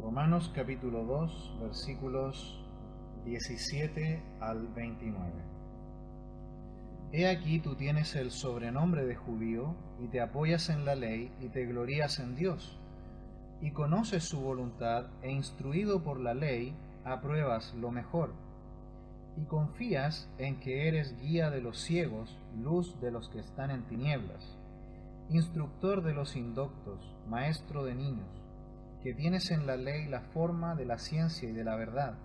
Romanos capítulo 2, versículos 17 al 29. He aquí tú tienes el sobrenombre de judío, y te apoyas en la ley, y te glorías en Dios, y conoces su voluntad, e instruido por la ley, apruebas lo mejor, y confías en que eres guía de los ciegos, luz de los que están en tinieblas, instructor de los indoctos, maestro de niños, que tienes en la ley la forma de la ciencia y de la verdad.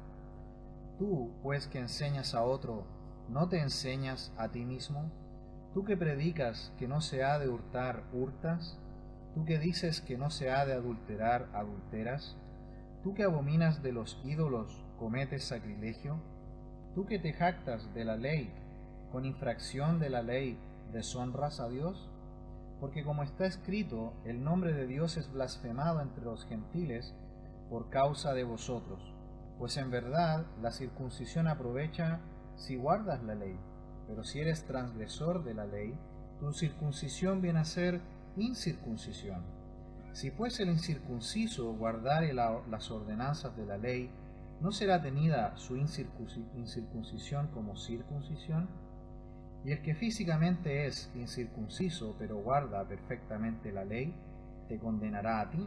Tú, pues, que enseñas a otro, ¿no te enseñas a ti mismo? Tú que predicas que no se ha de hurtar, ¿hurtas? Tú que dices que no se ha de adulterar, ¿adulteras? Tú que abominas de los ídolos, ¿cometes sacrilegio? Tú que te jactas de la ley, con infracción de la ley, ¿deshonras a Dios? Porque como está escrito, el nombre de Dios es blasfemado entre los gentiles por causa de vosotros. Pues en verdad la circuncisión aprovecha si guardas la ley, pero si eres transgresor de la ley, tu circuncisión viene a ser incircuncisión. Si pues el incircunciso guardare las ordenanzas de la ley, ¿no será tenida su incircuncisión como circuncisión? Y el que físicamente es incircunciso, pero guarda perfectamente la ley, te condenará a ti,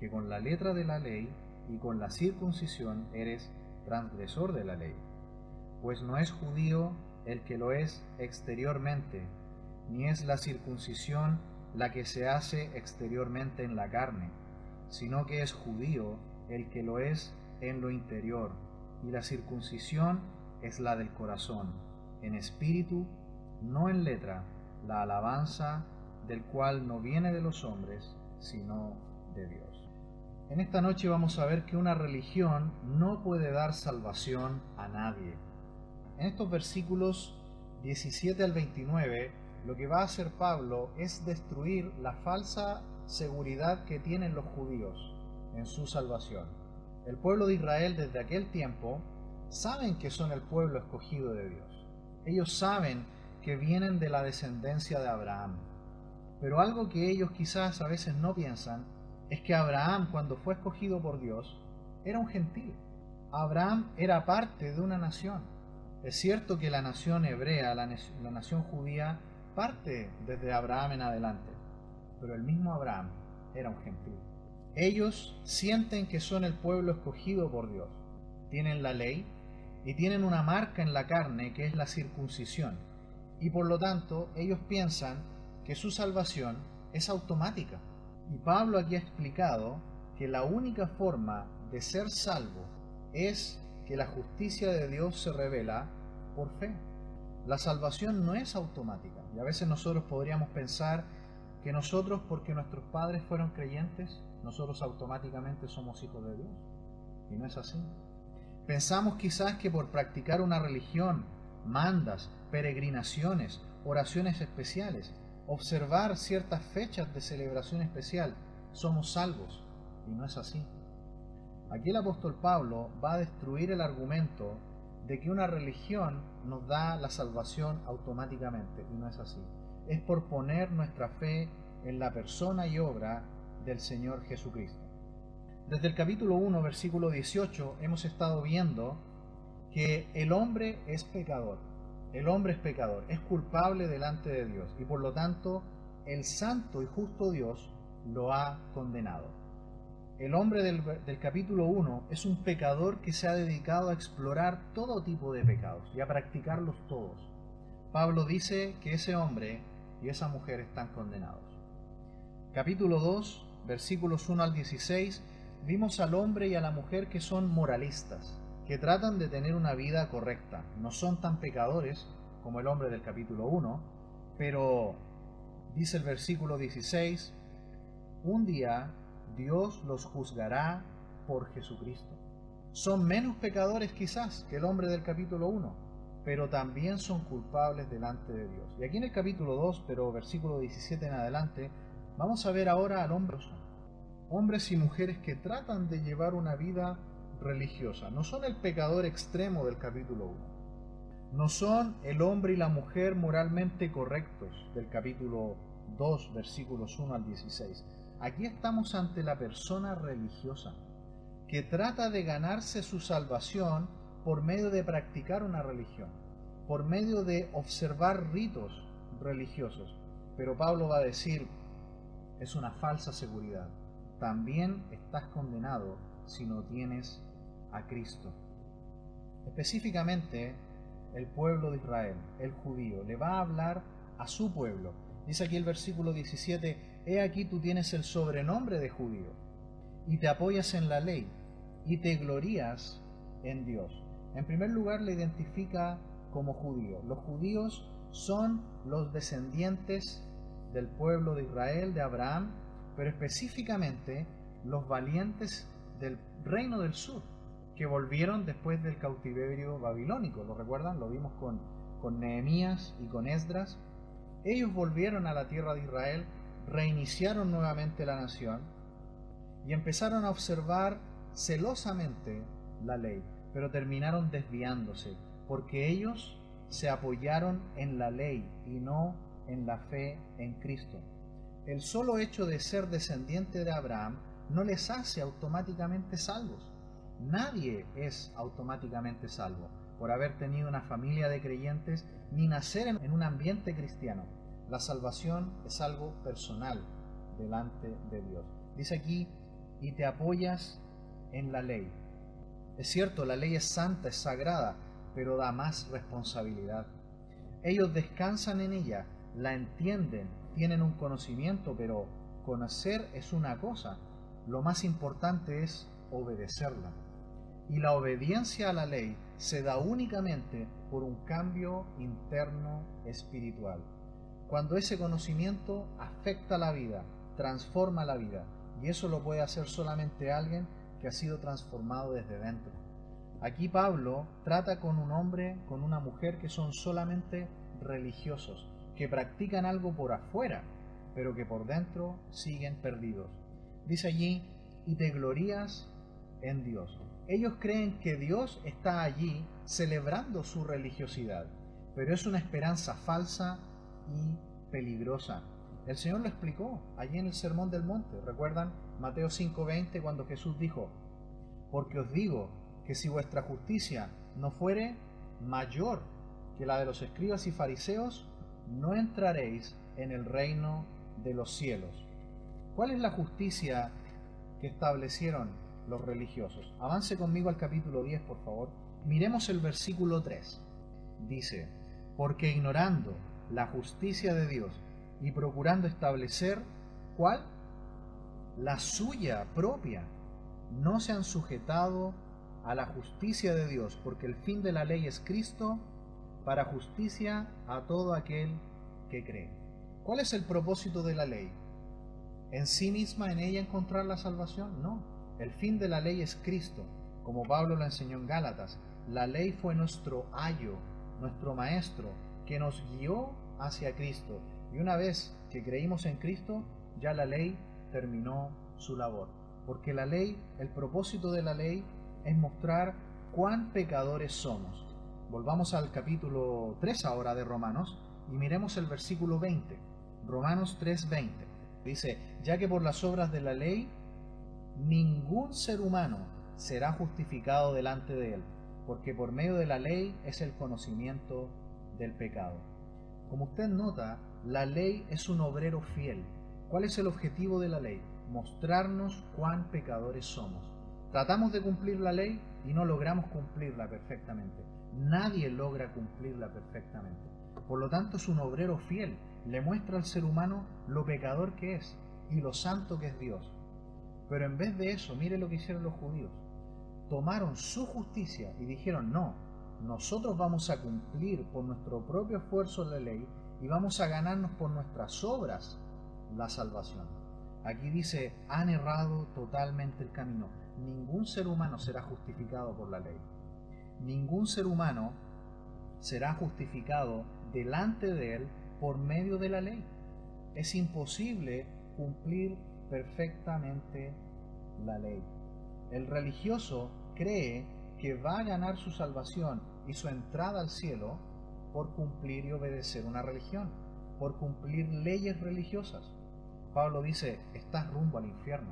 que con la letra de la ley y con la circuncisión eres transgresor de la ley. Pues no es judío el que lo es exteriormente, ni es la circuncisión la que se hace exteriormente en la carne, sino que es judío el que lo es en lo interior, y la circuncisión es la del corazón, en espíritu, no en letra, la alabanza del cual no viene de los hombres, sino de Dios. En esta noche vamos a ver que una religión no puede dar salvación a nadie. En estos versículos 17 al 29, lo que va a hacer Pablo es destruir la falsa seguridad que tienen los judíos en su salvación. El pueblo de Israel desde aquel tiempo saben que son el pueblo escogido de Dios. Ellos saben que vienen de la descendencia de Abraham. Pero algo que ellos quizás a veces no piensan es que Abraham, cuando fue escogido por Dios, era un gentil. Abraham era parte de una nación. Es cierto que la nación hebrea, la nación judía, parte desde Abraham en adelante, pero el mismo Abraham era un gentil. Ellos sienten que son el pueblo escogido por Dios. Tienen la ley y tienen una marca en la carne que es la circuncisión. Y por lo tanto, ellos piensan que su salvación es automática. Y Pablo aquí ha explicado que la única forma de ser salvo es que la justicia de Dios se revela por fe. La salvación no es automática. Y a veces nosotros podríamos pensar que nosotros, porque nuestros padres fueron creyentes, nosotros automáticamente somos hijos de Dios. Y no es así. Pensamos quizás que por practicar una religión, mandas, peregrinaciones, oraciones especiales, observar ciertas fechas de celebración especial, somos salvos. Y no es así. Aquí el apóstol Pablo va a destruir el argumento de que una religión nos da la salvación automáticamente, y no es así. Es por poner nuestra fe en la persona y obra del Señor Jesucristo. Desde el capítulo 1, versículo 18, hemos estado viendo que el hombre es pecador. El hombre es pecador, es culpable delante de Dios, y por lo tanto el santo y justo Dios lo ha condenado. El hombre del capítulo 1 es un pecador que se ha dedicado a explorar todo tipo de pecados y a practicarlos todos. Pablo dice que ese hombre y esa mujer están condenados. Capítulo 2, versículos 1 al 16, vimos al hombre y a la mujer que son moralistas, que tratan de tener una vida correcta. No son tan pecadores como el hombre del capítulo 1, pero dice el versículo 16, un día Dios los juzgará por Jesucristo. Son menos pecadores quizás que el hombre del capítulo 1, pero también son culpables delante de Dios. Y aquí en el capítulo 2, pero versículo 17 en adelante, vamos a ver ahora al hombre. Hombres y mujeres que tratan de llevar una vida religiosa. No son el pecador extremo del capítulo 1. No son el hombre y la mujer moralmente correctos del capítulo 2, versículos 1 al 16. Aquí estamos ante la persona religiosa, que trata de ganarse su salvación por medio de practicar una religión, por medio de observar ritos religiosos. Pero Pablo va a decir, es una falsa seguridad. También estás condenado si no tienes a Cristo. Específicamente, el pueblo de Israel, el judío, le va a hablar a su pueblo. Dice aquí el versículo 17, he aquí tú tienes el sobrenombre de judío, y te apoyas en la ley, y te glorías en Dios. En primer lugar, le identifica como judío. Los judíos son los descendientes del pueblo de Israel, de Abraham, pero específicamente los valientes del reino del sur, que volvieron después del cautiverio babilónico. ¿Lo recuerdan? Lo vimos con Nehemías y con Esdras. Ellos volvieron a la tierra de Israel, reiniciaron nuevamente la nación y empezaron a observar celosamente la ley, pero terminaron desviándose, porque ellos se apoyaron en la ley y no en la fe en Cristo. El solo hecho de ser descendiente de Abraham no les hace automáticamente salvos. Nadie es automáticamente salvo por haber tenido una familia de creyentes ni nacer en un ambiente cristiano. La salvación es algo personal delante de Dios. Dice aquí, y te apoyas en la ley. Es cierto, la ley es santa, es sagrada, pero da más responsabilidad. Ellos descansan en ella, la entienden, tienen un conocimiento, pero conocer es una cosa. Lo más importante es obedecerla. Y la obediencia a la ley se da únicamente por un cambio interno espiritual. Cuando ese conocimiento afecta la vida, transforma la vida, y eso lo puede hacer solamente alguien que ha sido transformado desde dentro. Aquí Pablo trata con un hombre, con una mujer que son solamente religiosos, que practican algo por afuera, pero que por dentro siguen perdidos. Dice allí, y te glorías en Dios. Ellos creen que Dios está allí celebrando su religiosidad, pero es una esperanza falsa y peligrosa. El Señor lo explicó allí en el Sermón del Monte. ¿Recuerdan Mateo 5:20 cuando Jesús dijo, porque os digo que si vuestra justicia no fuere mayor que la de los escribas y fariseos, no entraréis en el reino de los cielos? ¿Cuál es la justicia que establecieron los religiosos? Avance conmigo al capítulo 10, por favor. Miremos el versículo 3. Dice, porque ignorando la justicia de Dios y procurando establecer, ¿cuál? La suya propia, no se han sujetado a la justicia de Dios, porque el fin de la ley es Cristo, para justicia a todo aquel que cree. ¿Cuál es el propósito de la ley? ¿En sí misma, en ella encontrar la salvación? No. El fin de la ley es Cristo, como Pablo lo enseñó en Gálatas. La ley fue nuestro ayo, nuestro maestro, que nos guió hacia Cristo. Y una vez que creímos en Cristo, ya la ley terminó su labor. Porque la ley, el propósito de la ley es mostrar cuán pecadores somos. Volvamos al capítulo 3 ahora de Romanos y miremos el versículo 20. Romanos 3:20. Dice, ya que por las obras de la ley ningún ser humano será justificado delante de él, porque por medio de la ley es el conocimiento del pecado. Como usted nota, la ley es un obrero fiel. ¿Cuál es el objetivo de la ley? Mostrarnos cuán pecadores somos. Tratamos de cumplir la ley y no logramos cumplirla perfectamente. Nadie logra cumplirla perfectamente. Por lo tanto, es un obrero fiel. Le muestra al ser humano lo pecador que es y lo santo que es Dios. Pero en vez de eso, mire lo que hicieron los judíos. Tomaron su justicia y dijeron, no, nosotros vamos a cumplir por nuestro propio esfuerzo la ley y vamos a ganarnos por nuestras obras la salvación. Aquí dice, han errado totalmente el camino. Ningún ser humano será justificado por la ley. Ningún ser humano será justificado delante de él por medio de la ley. Es imposible cumplir perfectamente la ley. El religioso cree que va a ganar su salvación y su entrada al cielo por cumplir y obedecer una religión, por cumplir leyes religiosas. Pablo dice, estás rumbo al infierno.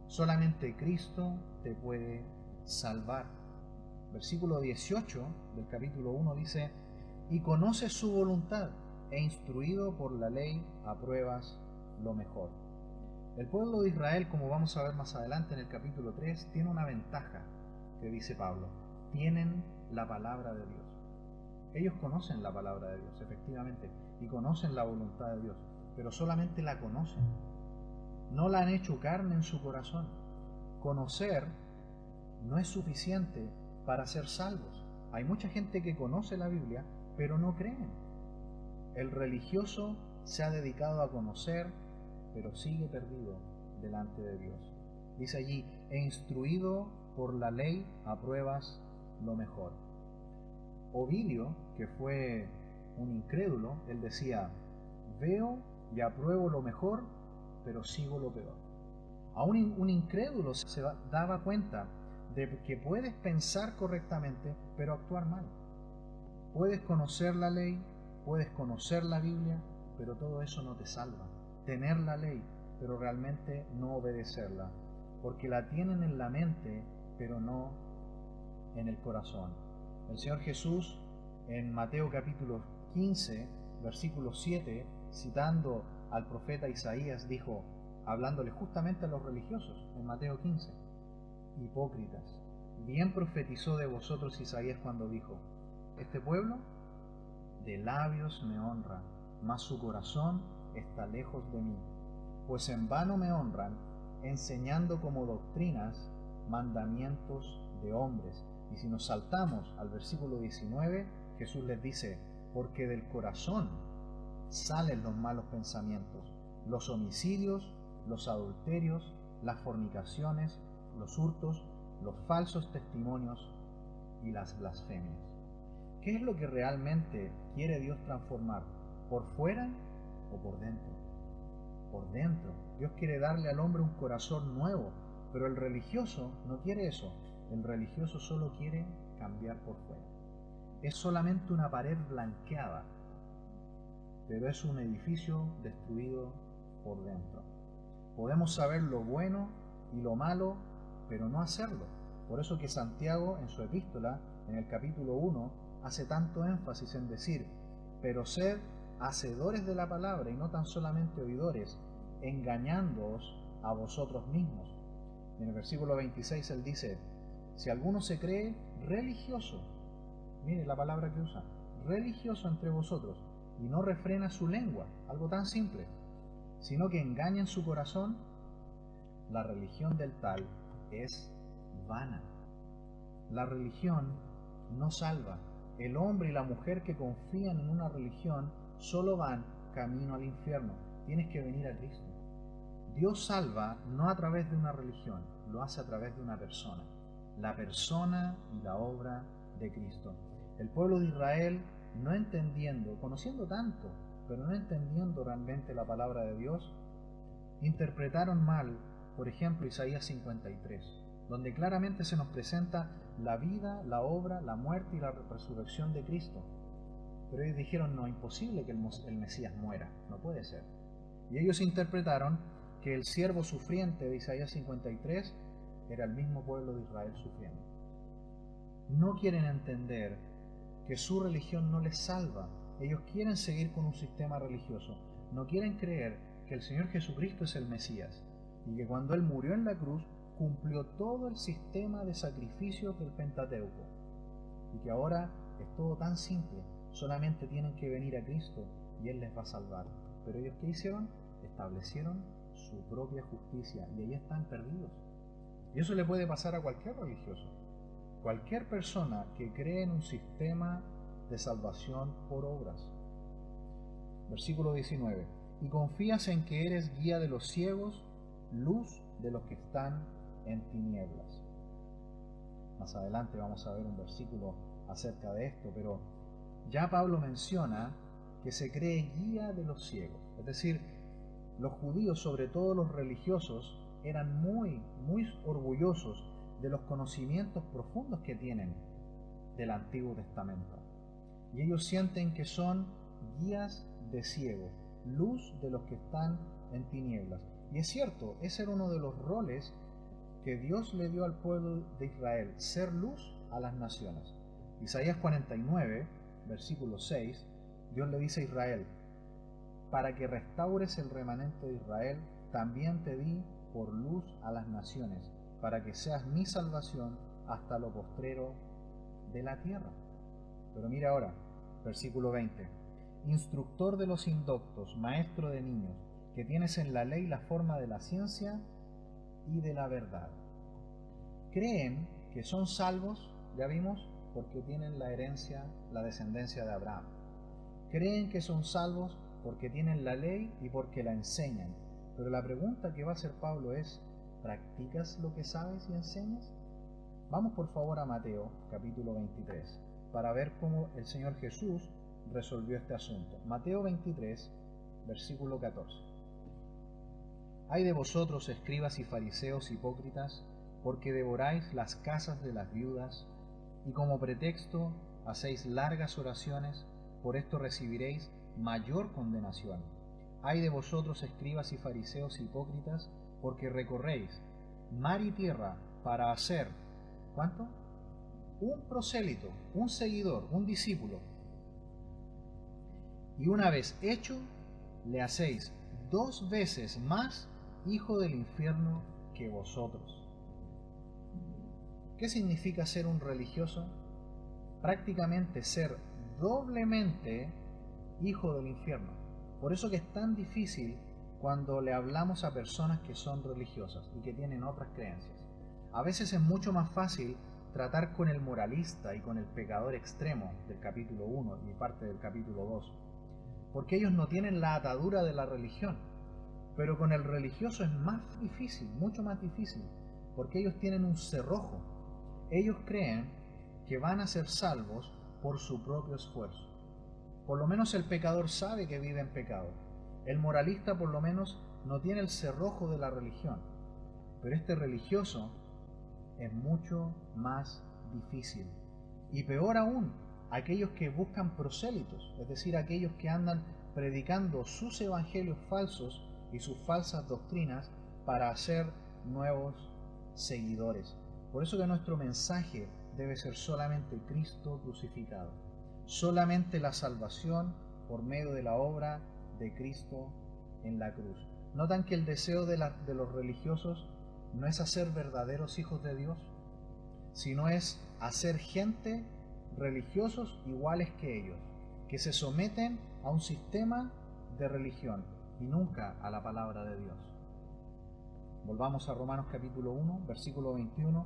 Solamente Cristo te puede salvar. Versículo 18 del capítulo 1 dice, y conoces su voluntad, e instruido por la ley apruebas lo mejor. El pueblo de Israel, como vamos a ver más adelante en el capítulo 3, tiene una ventaja, que dice Pablo, tienen la palabra de Dios. Ellos conocen la palabra de Dios, efectivamente, y conocen la voluntad de Dios, pero solamente la conocen. No la han hecho carne en su corazón. Conocer no es suficiente para ser salvos. Hay mucha gente que conoce la Biblia, pero no creen. El religioso se ha dedicado a conocer, pero sigue perdido delante de Dios. Dice allí, e instruido por la ley apruebas lo mejor. Ovidio, que fue un incrédulo, él decía, veo y apruebo lo mejor, pero sigo lo peor. Aún un incrédulo se daba cuenta de que puedes pensar correctamente, pero actuar mal. Puedes conocer la ley, puedes conocer la Biblia, pero todo eso no te salva. Tener la ley, pero realmente no obedecerla, porque la tienen en la mente, pero no en el corazón. El Señor Jesús, en Mateo capítulo 15, versículo 7, citando al profeta Isaías, dijo, hablándole justamente a los religiosos, en Mateo 15, hipócritas, bien profetizó de vosotros Isaías cuando dijo, este pueblo de labios me honra, mas su corazón está lejos de mí, pues en vano me honran, enseñando como doctrinas mandamientos de hombres. Y si nos saltamos al versículo 19, Jesús les dice, porque del corazón salen los malos pensamientos, los homicidios, los adulterios, las fornicaciones, los hurtos, los falsos testimonios y las blasfemias. ¿Qué es lo que realmente quiere Dios transformar? ¿Por fuera o por dentro? Por dentro. Dios quiere darle al hombre un corazón nuevo, pero el religioso no quiere eso. El religioso solo quiere cambiar por fuera. Es solamente una pared blanqueada, pero es un edificio destruido por dentro. Podemos saber lo bueno y lo malo, pero no hacerlo. Por eso que Santiago, en su epístola, en el capítulo 1, hace tanto énfasis en decir, pero sed hacedores de la palabra y no tan solamente oidores, engañándoos a vosotros mismos. En el versículo 26 él dice, si alguno se cree religioso, mire la palabra que usa, religioso entre vosotros, y no refrena su lengua, algo tan simple, sino que engaña en su corazón, la religión del tal es vana. La religión no salva. El hombre y la mujer que confían en una religión solo van camino al infierno. Tienes que venir a Cristo. Dios salva no a través de una religión, lo hace a través de una persona. La persona y la obra de Cristo. El pueblo de Israel, no entendiendo, conociendo tanto, pero no entendiendo realmente la palabra de Dios, interpretaron mal, por ejemplo, Isaías 53, donde claramente se nos presenta la vida, la obra, la muerte y la resurrección de Cristo. Pero ellos dijeron, no, imposible que el Mesías muera, no puede ser. Y ellos interpretaron que el siervo sufriente de Isaías 53 era el mismo pueblo de Israel sufriendo. No quieren entender que su religión no les salva. Ellos quieren seguir con un sistema religioso. No quieren creer que el Señor Jesucristo es el Mesías y que cuando Él murió en la cruz cumplió todo el sistema de sacrificios del Pentateuco y que ahora es todo tan simple, solamente tienen que venir a Cristo y Él les va a salvar. Pero ellos, ¿qué hicieron? Establecieron su propia justicia y ahí están perdidos. Y eso le puede pasar a cualquier religioso. Cualquier persona que cree en un sistema de salvación por obras. Versículo 19. Y confías en que eres guía de los ciegos, luz de los que están en tinieblas. Más adelante vamos a ver un versículo acerca de esto, pero ya Pablo menciona que se cree guía de los ciegos. Es decir, los judíos, sobre todo los religiosos, eran muy orgullosos de los conocimientos profundos que tienen del Antiguo Testamento. Y ellos sienten que son guías de ciegos, luz de los que están en tinieblas. Y es cierto, ese era uno de los roles que Dios le dio al pueblo de Israel, ser luz a las naciones. Isaías 49, versículo 6, Dios le dice a Israel: para que restaures el remanente de Israel, también te di por luz a las naciones, para que seas mi salvación hasta lo postrero de la tierra. Pero mira ahora, versículo 20: instructor de los indoctos, maestro de niños, que tienes en la ley la forma de la ciencia y de la verdad. Creen que son salvos, ya vimos, porque tienen la herencia, la descendencia de Abraham. Creen que son salvos porque tienen la ley y porque la enseñan. Pero la pregunta que va a hacer Pablo es: ¿practicas lo que sabes y enseñas? Vamos por favor a Mateo capítulo 23 para ver cómo el Señor Jesús resolvió este asunto. Mateo 23, versículo 14. Ay de vosotros, escribas y fariseos hipócritas, porque devoráis las casas de las viudas, y como pretexto hacéis largas oraciones, por esto recibiréis mayor condenación. Ay de vosotros, escribas y fariseos hipócritas, porque recorréis mar y tierra para hacer, ¿cuánto? Un prosélito, un seguidor, un discípulo. Y una vez hecho, le hacéis 2 veces más hijo del infierno que vosotros. ¿Qué significa ser un religioso? Prácticamente ser doblemente hijo del infierno. Por eso que es tan difícil cuando le hablamos a personas que son religiosas y que tienen otras creencias. A veces es mucho más fácil tratar con el moralista y con el pecador extremo del capítulo 1 y parte del capítulo 2, porque ellos no tienen la atadura de la religión. Pero con el religioso es más difícil, mucho más difícil, porque ellos tienen un cerrojo. Ellos creen que van a ser salvos por su propio esfuerzo. Por lo menos el pecador sabe que vive en pecado. El moralista por lo menos no tiene el cerrojo de la religión. Pero este religioso es mucho más difícil. Y peor aún, aquellos que buscan prosélitos, es decir, aquellos que andan predicando sus evangelios falsos y sus falsas doctrinas para hacer nuevos seguidores. Por eso que nuestro mensaje debe ser solamente Cristo crucificado, solamente la salvación por medio de la obra de Cristo en la cruz. ¿Notan que el deseo de los religiosos no es hacer verdaderos hijos de Dios, sino es hacer gente religiosos iguales que ellos, que se someten a un sistema de religión y nunca a la palabra de Dios? Volvamos a Romanos capítulo 1, versículo 21.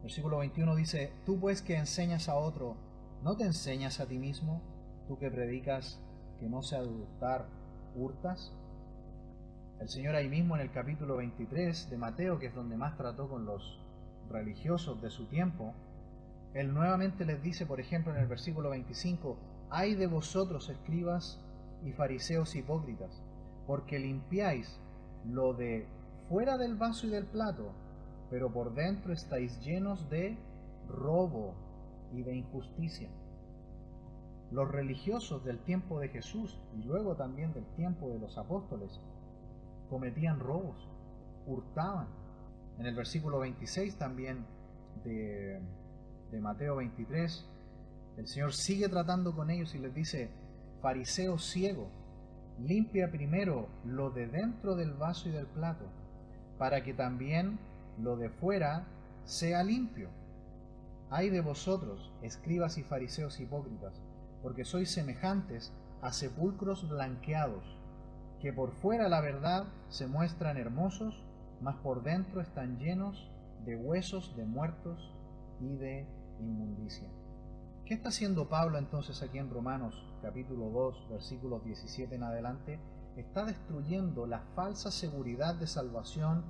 Versículo 21 dice: tú pues que enseñas a otro, ¿no te enseñas a ti mismo? Tú que predicas que no se ha de hurtar, ¿hurtas? El Señor ahí mismo en el capítulo 23 de Mateo, que es donde más trató con los religiosos de su tiempo, Él nuevamente les dice, por ejemplo, en el versículo 25: ay de vosotros, escribas y fariseos hipócritas, porque limpiáis lo de fuera del vaso y del plato, pero por dentro estáis llenos de robo y de injusticia. Los religiosos del tiempo de Jesús y luego también del tiempo de los apóstoles cometían robos, hurtaban. En el versículo 26 también de Mateo 23, el Señor sigue tratando con ellos y les dice: fariseo ciego, limpia primero lo de dentro del vaso y del plato, para que también lo de fuera sea limpio. Ay de vosotros, escribas y fariseos hipócritas, porque sois semejantes a sepulcros blanqueados, que por fuera la verdad se muestran hermosos, mas por dentro están llenos de huesos de muertos y de inmundicia. ¿Qué está haciendo Pablo entonces aquí en Romanos capítulo 2, versículos 17 en adelante? Está destruyendo la falsa seguridad de salvación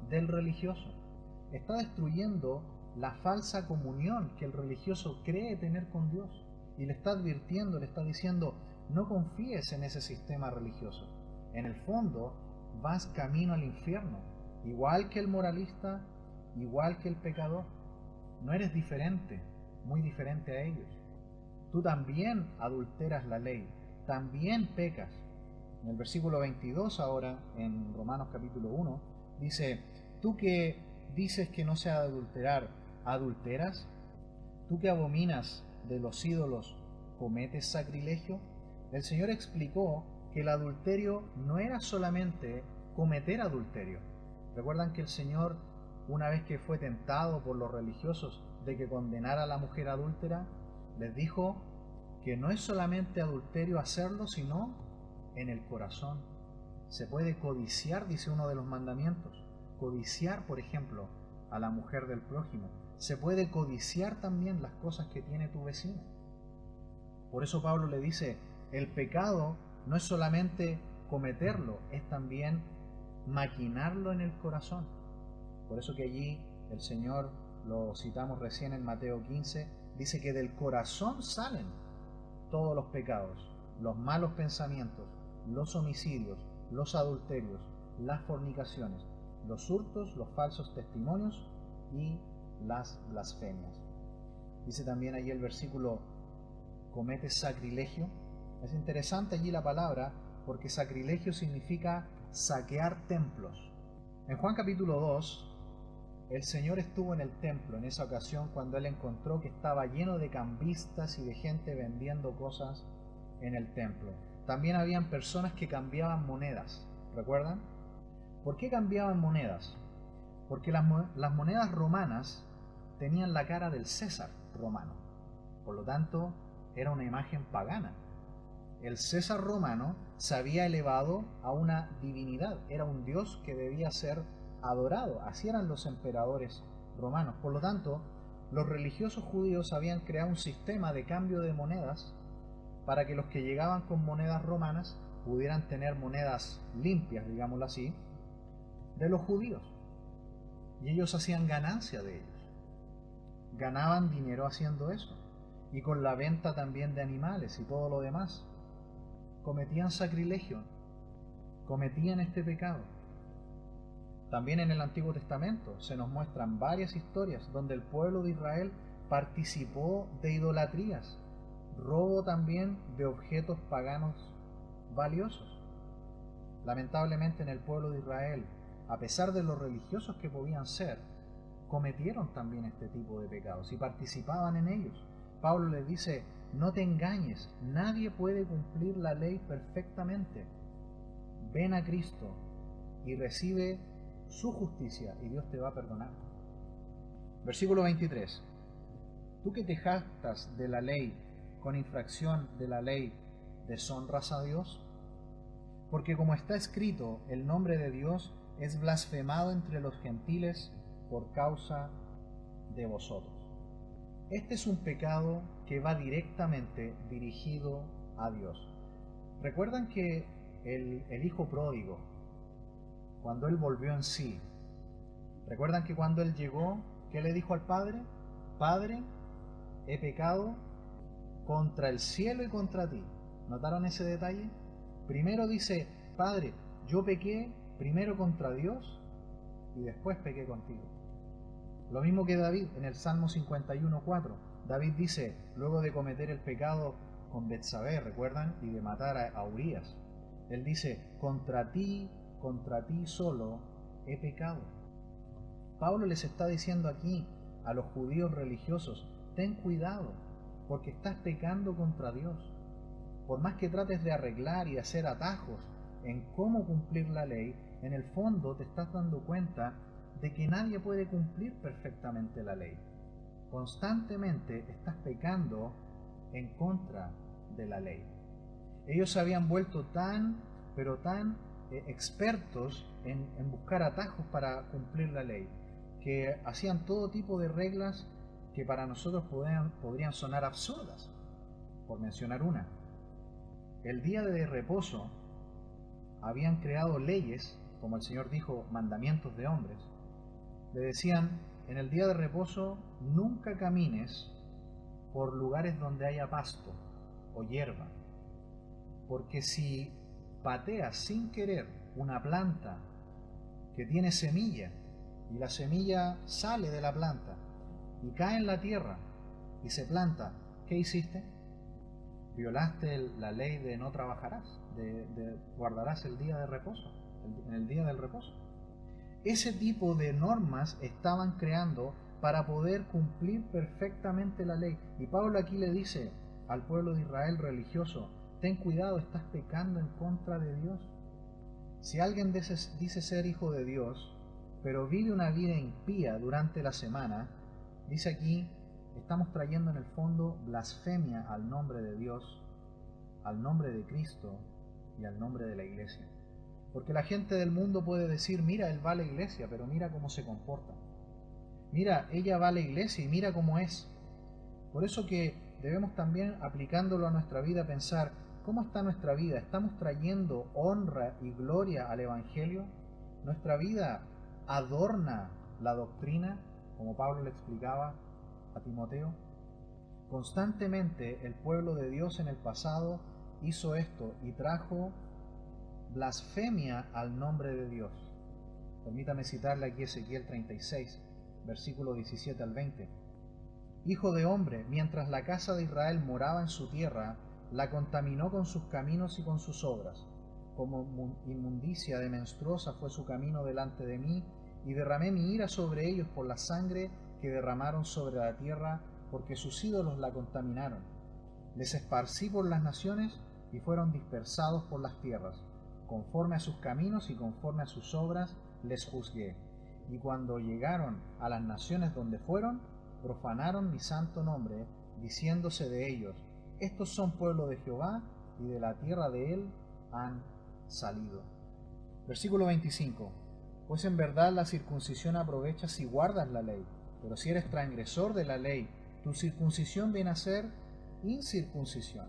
del religioso. Está destruyendo la falsa comunión que el religioso cree tener con Dios. Y le está advirtiendo, le está diciendo: no confíes en ese sistema religioso. En el fondo vas camino al infierno, igual que el moralista, igual que el pecador. No eres diferente, muy diferente a ellos. Tú también adulteras la ley, también pecas. En el versículo 22 ahora, en Romanos capítulo 1, dice, tú que dices que no se ha de adulterar, ¿adulteras? ¿Tú que abominas de los ídolos, cometes sacrilegio? El Señor explicó que el adulterio no era solamente cometer adulterio. ¿Recuerdan que el Señor, una vez que fue tentado por los religiosos de que condenara a la mujer adúltera, les dijo que no es solamente adulterio hacerlo, sino en el corazón? Se puede codiciar, dice uno de los mandamientos. Codiciar, por ejemplo, a la mujer del prójimo. Se puede codiciar también las cosas que tiene tu vecino. Por eso Pablo le dice, el pecado no es solamente cometerlo, es también maquinarlo en el corazón. Por eso que allí el Señor, lo citamos recién en Mateo 15, dice que del corazón salen todos los pecados, los malos pensamientos, los homicidios, los adulterios, las fornicaciones, los hurtos, los falsos testimonios y las blasfemias. Dice también allí el versículo, cometes sacrilegio. Es interesante allí la palabra, porque sacrilegio significa saquear templos. En Juan capítulo 2, el Señor estuvo en el templo en esa ocasión cuando Él encontró que estaba lleno de cambistas y de gente vendiendo cosas en el templo. También habían personas que cambiaban monedas, ¿recuerdan? ¿Por qué cambiaban monedas? Porque las monedas romanas tenían la cara del César romano. Por lo tanto, era una imagen pagana. El César romano se había elevado a una divinidad, era un dios que debía ser adorado. Así eran los emperadores romanos. Por lo tanto, los religiosos judíos habían creado un sistema de cambio de monedas para que los que llegaban con monedas romanas pudieran tener monedas limpias, digámoslo así, de los judíos. Y ellos hacían ganancia de ellos. Ganaban dinero haciendo eso. Y con la venta también de animales y todo lo demás. Cometían sacrilegio. Cometían este pecado. También en el Antiguo Testamento se nos muestran varias historias donde el pueblo de Israel participó de idolatrías, robo también de objetos paganos valiosos. Lamentablemente en el pueblo de Israel, a pesar de los religiosos que podían ser, cometieron también este tipo de pecados y participaban en ellos. Pablo les dice, no te engañes, nadie puede cumplir la ley perfectamente. Ven a Cristo y recibe su justicia y Dios te va a perdonar. Versículo 23. Tú que te jactas de la ley con infracción de la ley, ¿deshonras a Dios? Porque como está escrito, el nombre de Dios es blasfemado entre los gentiles por causa de vosotros. Este es un pecado que va directamente dirigido a Dios. ¿Recuerdan que el hijo pródigo, cuando él volvió en sí, recuerdan que cuando él llegó, ¿qué le dijo al padre? Padre, he pecado contra el cielo y contra ti. ¿Notaron ese detalle? Primero dice, Padre, yo pequé primero contra Dios y después pequé contigo. Lo mismo que David en el Salmo 51:4. David dice, luego de cometer el pecado con Betsabé, ¿recuerdan? Y de matar a Urías. Él dice, contra ti solo he pecado. Pablo les está diciendo aquí a los judíos religiosos, ten cuidado, porque estás pecando contra Dios. Por más que trates de arreglar y hacer atajos en cómo cumplir la ley, en el fondo te estás dando cuenta de que nadie puede cumplir perfectamente la ley. Constantemente estás pecando en contra de la ley. Ellos se habían vuelto tan expertos en buscar atajos para cumplir la ley, que hacían todo tipo de reglas que para nosotros podrían sonar absurdas. Por mencionar una, el día de reposo habían creado leyes, como el Señor dijo, mandamientos de hombres. Le decían, en el día de reposo nunca camines por lugares donde haya pasto o hierba, porque si pateas sin querer una planta que tiene semilla y la semilla sale de la planta y cae en la tierra y se planta, ¿qué hiciste? Violaste la ley de no trabajarás. guardarás el día de reposo, en el día del reposo. Ese tipo de normas estaban creando para poder cumplir perfectamente la ley. Y Pablo aquí le dice al pueblo de Israel religioso: ten cuidado, estás pecando en contra de Dios. Si alguien dice ser hijo de Dios, pero vive una vida impía durante la semana, dice aquí, estamos trayendo en el fondo blasfemia al nombre de Dios, al nombre de Cristo y al nombre de la iglesia. Porque la gente del mundo puede decir: mira, él va a la iglesia, pero mira cómo se comporta. Mira, ella va a la iglesia y mira cómo es. Por eso que debemos también, aplicándolo a nuestra vida, pensar: ¿cómo está nuestra vida? ¿Estamos trayendo honra y gloria al Evangelio? ¿Nuestra vida adorna la doctrina, como Pablo le explicaba a Timoteo? Constantemente el pueblo de Dios en el pasado hizo esto y trajo blasfemia al nombre de Dios. Permítame citarle aquí Ezequiel 36, versículo 17 al 20. Hijo de hombre, mientras la casa de Israel moraba en su tierra, la contaminó con sus caminos y con sus obras. Como inmundicia de menstruosa fue su camino delante de mí, y derramé mi ira sobre ellos por la sangre que derramaron sobre la tierra, porque sus ídolos la contaminaron. Les esparcí por las naciones y fueron dispersados por las tierras. Conforme a sus caminos y conforme a sus obras les juzgué. Y cuando llegaron a las naciones donde fueron, profanaron mi santo nombre, diciéndose de ellos: estos son pueblo de Jehová, y de la tierra de él han salido. Versículo 25. Pues en verdad la circuncisión aprovecha si guardas la ley, pero si eres transgresor de la ley, tu circuncisión viene a ser incircuncisión.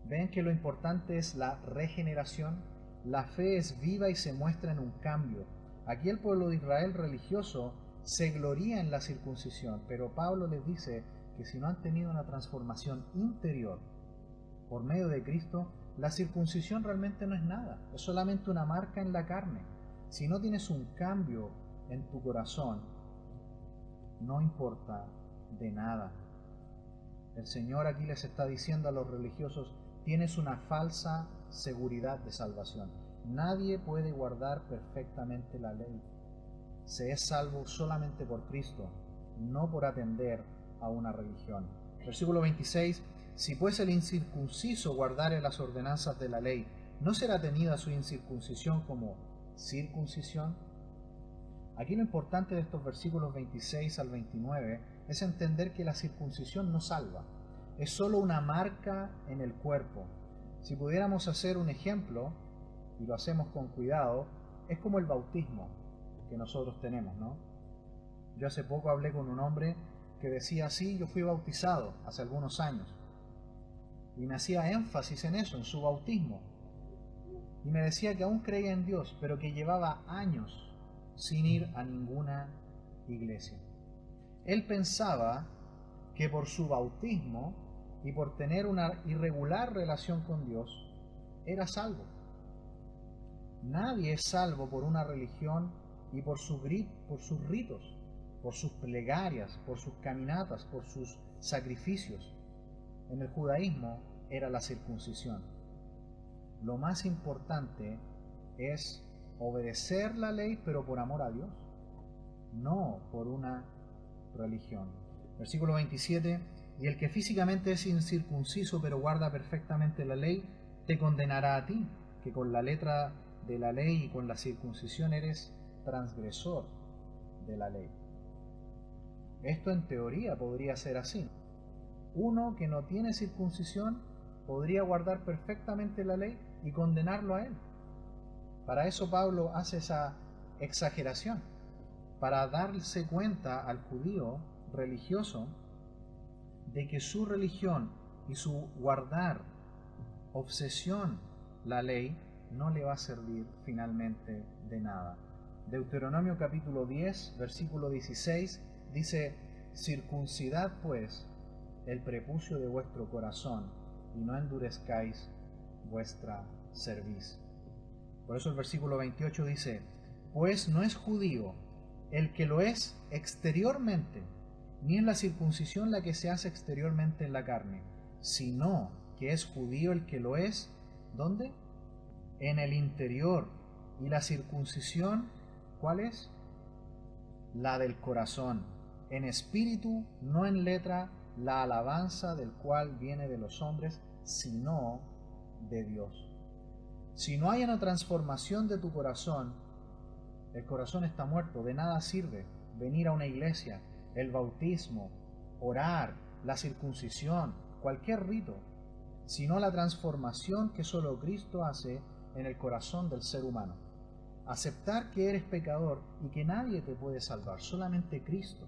Ven que lo importante es la regeneración. La fe es viva y se muestra en un cambio. Aquí el pueblo de Israel religioso se gloría en la circuncisión, pero Pablo les dice que si no han tenido una transformación interior por medio de Cristo, la circuncisión realmente no es nada, es solamente una marca en la carne. Si no tienes un cambio en tu corazón, no importa de nada. El Señor aquí les está diciendo a los religiosos: tienes una falsa seguridad de salvación. Nadie puede guardar perfectamente la ley. Se es salvo solamente por Cristo, no por atender a una religión. Versículo 26. Si pues el incircunciso guardare las ordenanzas de la ley, ¿no será tenida su incircuncisión como circuncisión? Aquí lo importante de estos versículos 26 al 29 es entender que la circuncisión no salva, es solo una marca en el cuerpo. Si pudiéramos hacer un ejemplo, y lo hacemos con cuidado, es como el bautismo que nosotros tenemos, ¿no? Yo hace poco hablé con un hombre que decía: sí, yo fui bautizado hace algunos años, y me hacía énfasis en eso, en su bautismo, y me decía que aún creía en Dios, pero que llevaba años sin ir a ninguna iglesia. Él pensaba que por su bautismo y por tener una irregular relación con Dios, era salvo. Nadie es salvo por una religión y por sus ritos, por sus plegarias, por sus caminatas, por sus sacrificios. En el judaísmo era la circuncisión. Lo más importante es obedecer la ley, pero por amor a Dios, no por una religión. Versículo 27. Y el que físicamente es incircunciso, pero guarda perfectamente la ley, te condenará a ti, que con la letra de la ley y con la circuncisión eres transgresor de la ley. Esto en teoría podría ser así. Uno que no tiene circuncisión podría guardar perfectamente la ley y condenarlo a él. Para eso Pablo hace esa exageración, para darse cuenta al judío religioso de que su religión y su guardar, obsesión, la ley, no le va a servir finalmente de nada. Deuteronomio capítulo 10, versículo 16, dice: circuncidad pues el prepucio de vuestro corazón, y no endurezcáis vuestra cerviz. Por eso el versículo 28 dice: pues no es judío el que lo es exteriormente, ni es la circuncisión la que se hace exteriormente en la carne, sino que es judío el que lo es ¿Dónde? En el interior. ¿Y la circuncisión cuál es? La del corazón, en espíritu, no en letra, la alabanza del cual viene de los hombres, sino de Dios. Si no hay una transformación de tu corazón, el corazón está muerto, de nada sirve venir a una iglesia, el bautismo, orar, la circuncisión, cualquier rito, sino la transformación que solo Cristo hace en el corazón del ser humano. Aceptar que eres pecador y que nadie te puede salvar, solamente Cristo.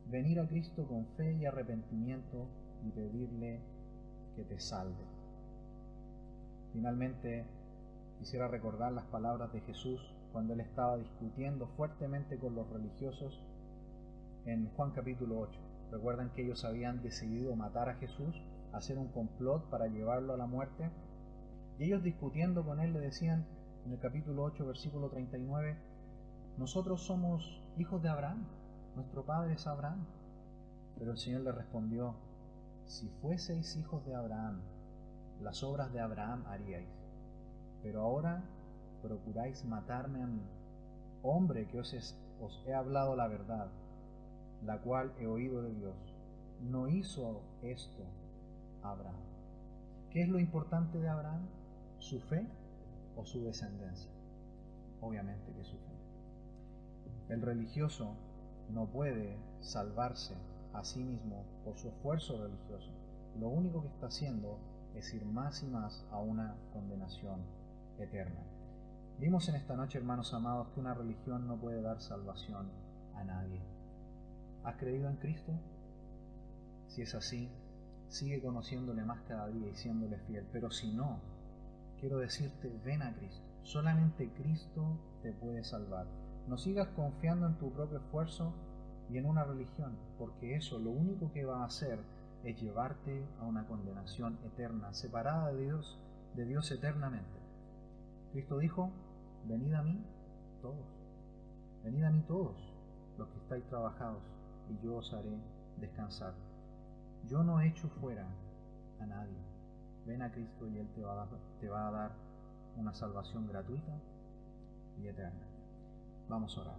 Venir a Cristo con fe y arrepentimiento y pedirle que te salve. Finalmente, quisiera recordar las palabras de Jesús cuando Él estaba discutiendo fuertemente con los religiosos en Juan capítulo 8. ¿Recuerdan que ellos habían decidido matar a Jesús, hacer un complot para llevarlo a la muerte? Y ellos discutiendo con Él le decían en el capítulo 8, versículo 39, nosotros somos hijos de Abraham, nuestro padre es Abraham. Pero el Señor le respondió, si fueseis hijos de Abraham, las obras de Abraham haríais, pero ahora procuráis matarme a mí, hombre que os he hablado la verdad, la cual he oído de Dios. No hizo esto Abraham. ¿Qué es lo importante de Abraham? ¿Su fe o su descendencia? Obviamente que su fe. El religioso no puede salvarse a sí mismo por su esfuerzo religioso. Lo único que está haciendo es ir más y más a una condenación eterna. Vimos en esta noche, hermanos amados, que una religión no puede dar salvación a nadie. ¿Has creído en Cristo? Si es así, sigue conociéndole más cada día y siéndole fiel. Pero si no, quiero decirte, ven a Cristo. Solamente Cristo te puede salvar. No sigas confiando en tu propio esfuerzo y en una religión, porque eso lo único que va a hacer es llevarte a una condenación eterna, separada de Dios eternamente. Cristo dijo, venid a mí todos, venid a mí todos los que estáis trabajados, y yo os haré descansar. Yo no echo fuera a nadie. Ven a Cristo y Él te va a dar una salvación gratuita y eterna. Vamos a orar.